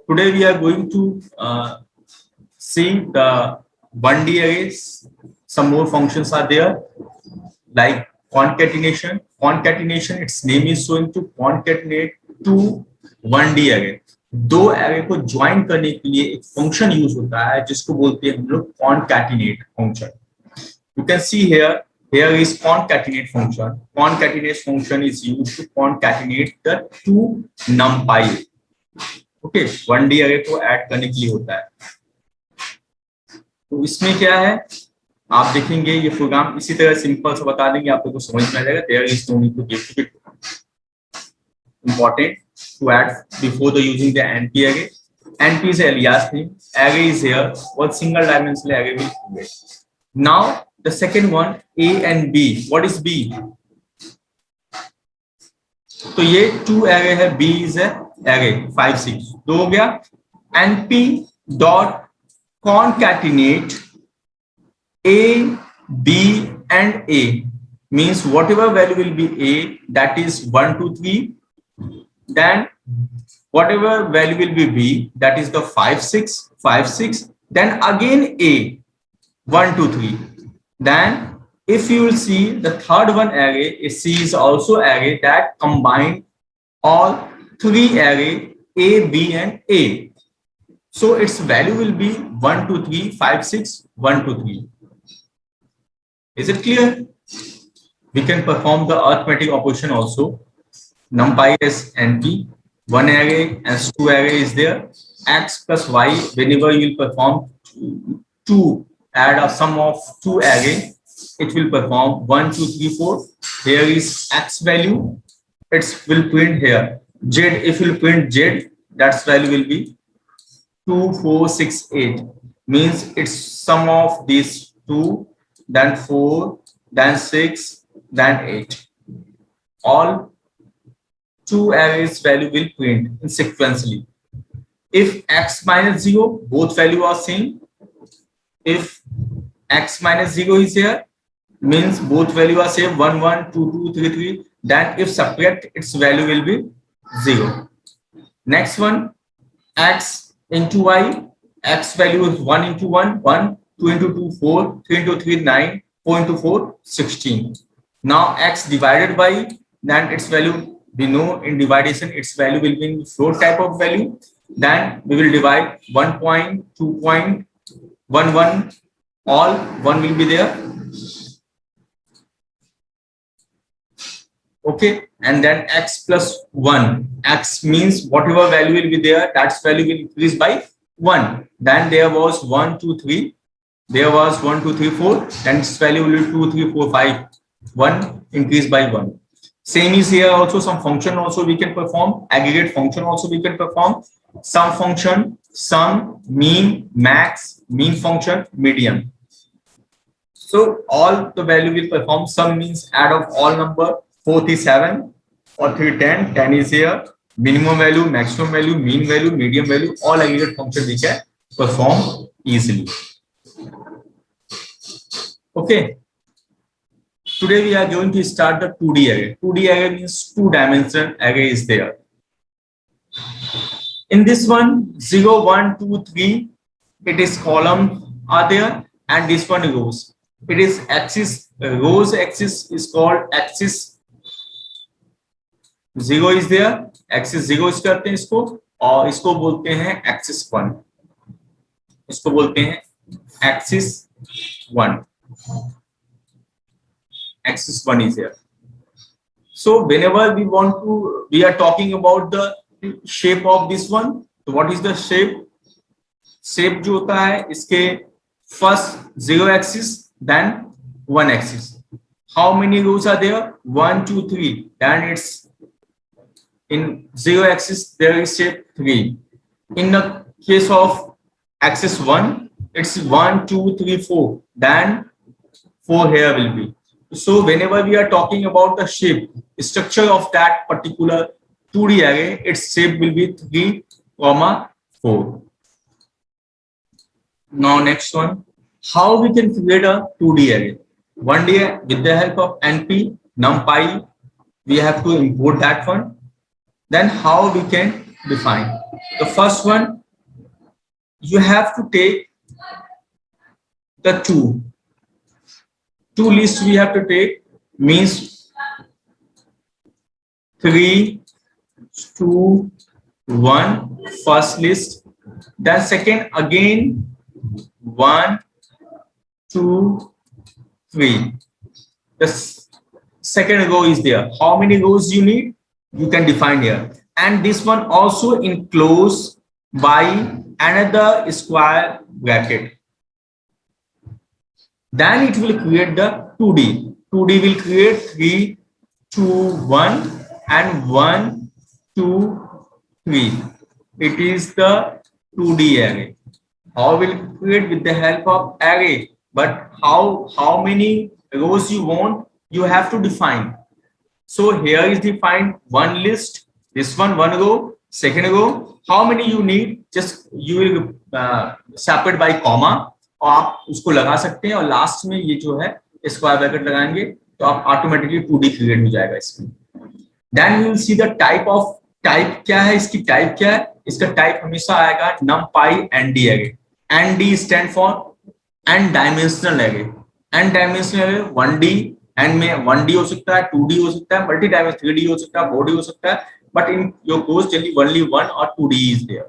Today we are going to see the 1D arrays. Some more functions are there like concatenation. Concatenation, its name is showing to concatenate two 1D array. दो array को join करने के लिए एक function use होता है जिसको बोलते हैं हम लोग concatenate function. You can see here is concatenate function. Concatenate function is used to concatenate the two numpy. Okay 1D array को ऐड करने के लिए होता है. तो इसमें क्या है आप देखेंगे ये प्रोग्राम इसी तरह सिंपल से बता देंगे आपको तो समझ में आ जाएगा. There is no need to give it important to add before the using the NP array. NP is alias name. Array is here. One single dimensional array will create. Now the second one A and B. What is B? तो ये two array है. B is a array 5 6 दो हो गया. NP dot concatenate A, B and A means whatever value will be A, that is 1 2 3. Then whatever value will be B, that is the 5 6. Then again A 1 2 3. Then if you will see the third one array, C is also array that combine all three array A, B and A. So its value will be 1 2 3 5 6 1 2 3. Is it clear? We can perform the arithmetic operation also. NumPy is NP. One array and two array is there. X plus Y. Whenever you will perform to add a sum of two array, it will perform 1 2 3 4. Here is X value. It will print here. Z. If you will print Z, that value will be 2 4 6 8. Means it's sum of these two. Then 4, then 6, then 8. All two arrays value will print in sequentially. If x minus 0, both value are same. If x minus 0 is here, means both value are same 1 1 2 2 3 3. Then if subtract, its value will be 0. Next one, x into y. X value is 1 into 1 1. 2 into 2 4, 3 into 3 9, 4 into 4 16. Now x divided by, then its value we know in division its value will be in float type of value. Then we will divide 1 point, 2 point, 1 1, all 1 will be there. Okay, and then x plus 1. X means whatever value will be there, that value will increase by 1. Then there was 1 2 3. There was 1 2 3 4. Then its value will be 2 3 4 5. 1 increase by 1. Same is here also. Some function also we can perform. Aggregate function also we can perform. Sum function, sum, mean, max, mean function, median. So all the value will perform. Sum means add of all number. 4 3 7 or 3 10. 10 is here. Minimum value, maximum value, mean value, median value. All aggregate function we can perform easily. Okay. Today we are going to start the 2D array. 2D array means two-dimensional array is there. In this one, 0, 1, 2, 3, it is column are there, and this one rows. It is axis. Rows axis is called axis. 0 is there. Axis 0 is करते हैं इसको, और इसको बोलते हैं axis 1. इसको बोलते हैं axis 1. Axis 1 is here. So whenever we are talking about the shape of this one. So what is the shape? Shape जो होता है इसके first 0 axis, then 1 axis. How many rows are there? 1 2 3. Then it's in 0 axis there is shape 3. In the case of axis 1, it's 1 2 3 4. Then 4 here will be. So whenever we are talking about the shape, structure of that particular 2D array, its shape will be 3, 4. Now next one, how we can create a 2D array? One day with the help of NP, NumPy, we have to import that one. Then how we can define? The first one, you have to take the two lists we have to take, means 3, 2, 1 first list, then second again 1, 2, 3. The second row is there. How many rows you need, you can define here. And this one also enclosed by another square bracket. Then it will create the 2D. 2D will create 3, 2, 1 and 1, 2, 3. It is the 2D array. How will create? With the help of array. But how many rows you want, you have to define. So here is defined one list, this one row, second row. How many you need, just you will separate by comma, और आप उसको लगा सकते हैं, और last में ये जो है स्क्वायर ब्रैकेट लगाएंगे तो आप ऑटोमेटिकली 2D क्रिएट हो जाएगा इसमें. Then you will see the type of, type क्या है इसकी, टाइप क्या है इसका, टाइप हमेशा आएगा numpy nd array. nd stand for n dimensional array. n dimensional array 1D, and में 1D हो सकता है, 2D हो सकता है, मल्टी डायमेंशनल 3D हो सकता है, 4D हो सकता है, but in your course generally only 1 or 2D is there.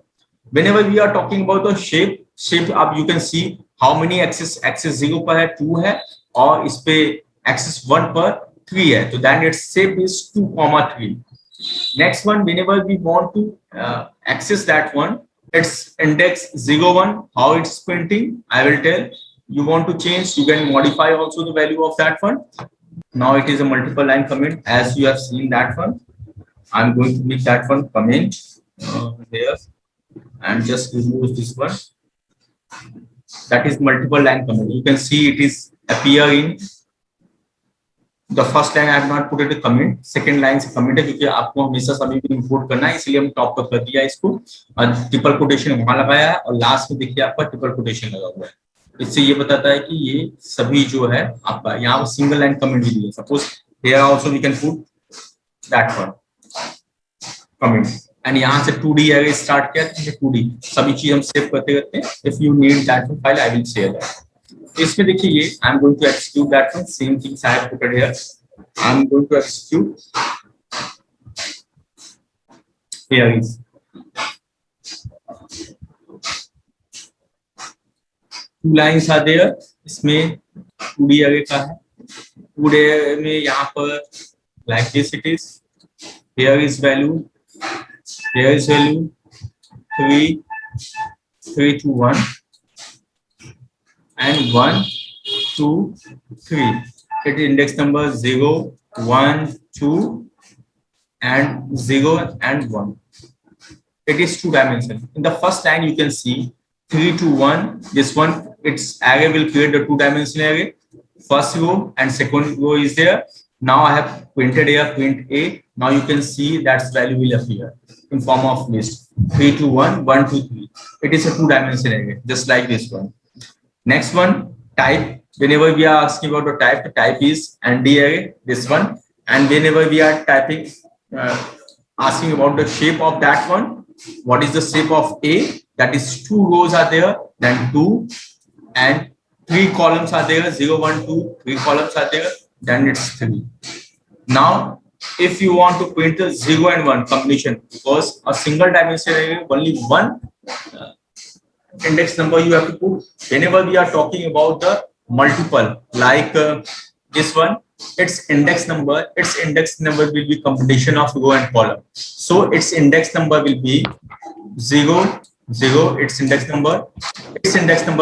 Whenever we are talking about the shape अब you can see how many axis 0 पर है 2 है, और इस पे axis 1 पर 3 है, तो then its shape is 2,3. Next one, whenever we want to access that one, it's index 01, how it's printing, I will tell. You want to change, you can modify also the value of that one. Now it is a multiple line comment, as you have seen that one. I'm going to make that one comment there and just remove this one. That is multiple line comment. You can see it is appear in the first line. I have not put it a comment. Second line से comment है क्योंकि आपको हमेशा सभी को import करना है, इसलिए हम टॉप पर कर दिया इसको, और ट्रिपल कोटेशन वहां लगाया है, और लास्ट में देखिए आपका ट्रिपल कोटेशन लगा हुआ है. इससे ये बताता है कि ये सभी जो है आपका यहाँ सिंगल लाइन कमेंट भी दिया. Suppose here also we can put that one comment, and यहाँ से 2D array start किया तो 2D सभी चीज हम सेव करते करते हैं. If you need that file, I will share that. इसमें देखिए ये I am going to execute that one. Same things I have put it here. I am going to execute. Here is two lines are there. इसमें 2D array का है. 2D array में यहाँ पर like this it is. Here is value. Here is value 3, 3 to 1, and 1, 2, 3. It is index number 0, 1, 2, and 0 and 1. It is two dimensional. In the first line, you can see 3 to 1. This one, its array will create the two dimensional array. First row and second row is there. Now I have printed here print A. Now you can see that value will appear in form of list 3 to 1, 1 to 3. It is a two dimensional array, just like this one. Next one, type. Whenever we are asking about the type is ND array, this one. And whenever we are typing, asking about the shape of that one, what is the shape of A? That is two rows are there, then 2, and 3 columns are there, 0, 1, 2, 3 columns are there, then it's 3. Now, if you want to print the 0 and 1 combination, because a single dimension array, only one index number you have to put. Whenever we are talking about the multiple, like this one, its index number will be combination of row and column. So its index number will be 0, 0. Its index number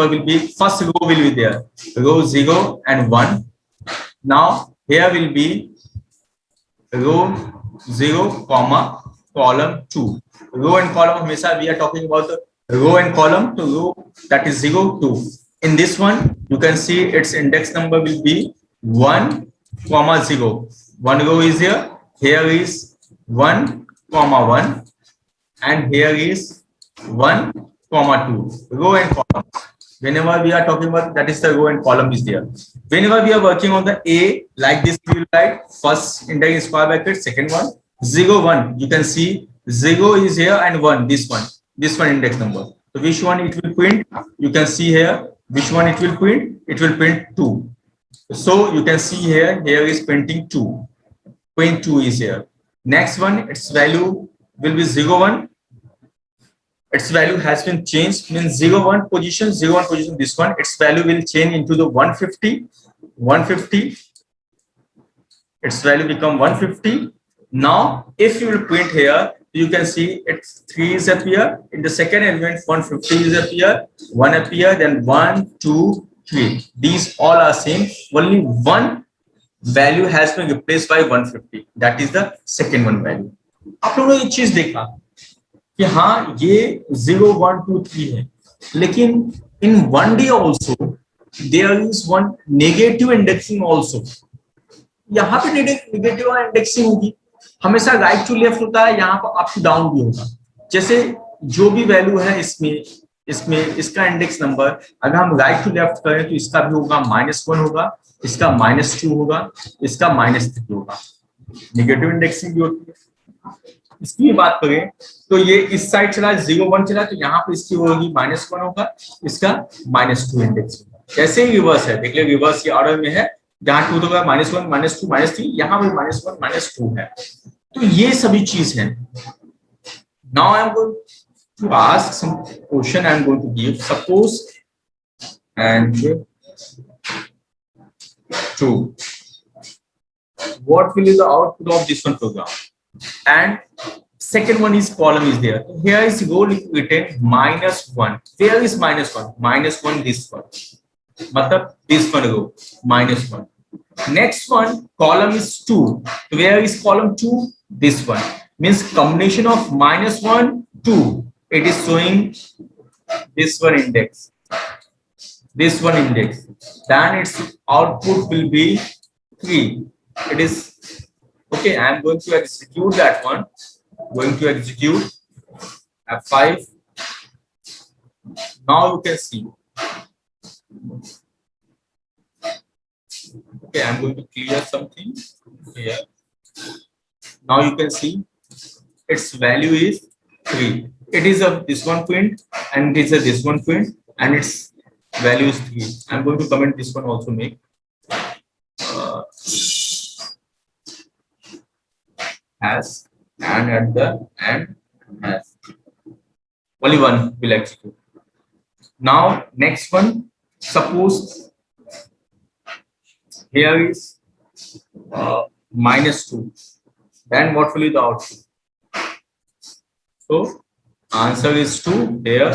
will be, first row will be there, row 0 and 1. Now here will be row 0, comma, column 2. Row and column, हमेशा we are talking about the row and column to row, that is 0, 2. In this one, you can see its index number will be 1, comma 0. One row is here. Here is 1, comma 1, and here is 1, comma 2. Row and column. Whenever we are talking about, that is the row and column is there. Whenever we are working on the A, like this, we will write first index square bracket, second one 0, 1. You can see 0 is here and 1, this one. this one index number. So which one it will print? You can see here which one it will print. It will print 2. So you can see here is printing 2. Print 2 is here. Next one, its value will be 0 1. Its value has been changed, means 0 1 position, 0 1 position. This one, its value will change into the 150. 150. Its value become 150. Now, if you will print here, you can see its 3 is appear. In the second element, 150 is appear, 1 appear, then 1, 2, 3. These all are same. Only one value has been replaced by 150. That is the second one value. आप लोगों ने ये चीज देखा कि हाँ ये 0 1 2 3 है, लेकिन in 1D also there is one negative indexing also. यहाँ पे नेगेटिव इंडेक्सिंग होगी, हमेशा राइट टू लेफ्ट होता है, यहाँ पर अप टू डाउन भी होगा. जैसे जो भी वैल्यू है इसमें इसका इंडेक्स नंबर अगर हम राइट टू लेफ्ट करें तो इसका भी होगा -1 होगा, इसका -2 होगा, इसका -3 होगा. नेगेटिव इंडेक्सिंग भी होती है. इसकी भी बात करें तो ये इस साइड चला 0 1 चला तो यहाँ पे इसकी होगी -1 होगा, इसका -2 इंडेक्स होगा. जैसे ही रिवर्स है, देख ले रिवर्स ये ऑर्डर में है, जहां 2 तो -1 -2 -3, यहाँ पे -1 -2 है. तो ये सभी चीज है. Now I am going to ask some question. I am going to give suppose and 2 what will be the output of this one program, and second one is column is there. Here is row written -1. Where is -1? -1 this one, matlab this one row -1. Next one column is 2. Where is column 2? This one, means combination of -1 2. It is showing this one index, this one index. Then its output will be 3. It is okay. I am going to execute that one. Going to execute F5. Now you can see. Okay, I am going to clear something here. Now you can see its value is 3. It is a this one print and it is a this one print and its value is 3. I am going to comment this one also make. Has and at the end has. Only one will execute. Now next one, suppose here is -2. Then what will be the output? So answer is 2 here.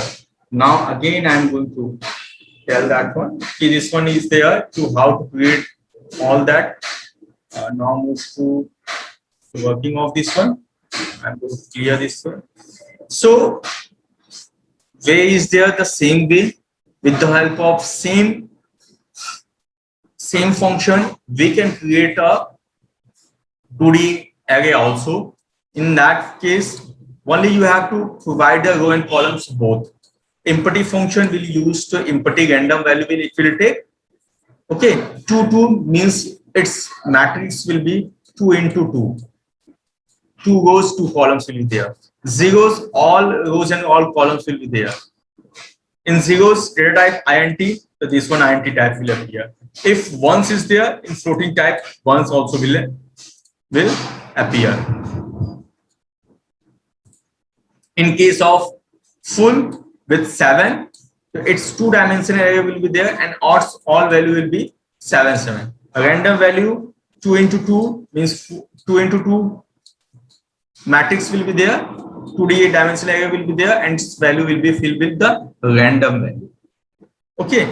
Now again I am going to tell that one. See, this one is there to how to create all that. Now move to working of this one. I'm going to clear this one. So way is there the same way, with the help of same function we can create a 2D array also. In that case only you have to provide the row and columns both. Empty function will use to empty random value it will take. Okay, 2 2 means its matrix will be 2 into 2. 2 rows, 2 columns will be there. Zeros, all rows and all columns will be there. In zeros, data type int, so this one int type will appear. If ones is there in floating type, ones also will appear. In case of full with 7, its 2-dimensional array will be there and odds all value will be 7 7. A random value 2 into 2 means 2 into 2. Matrix will be there, 2D dimensional array will be there, and its value will be filled with the random value. Okay,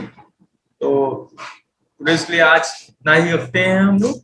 तो today के लिए आज इतना ही रखते हैं हम लोग.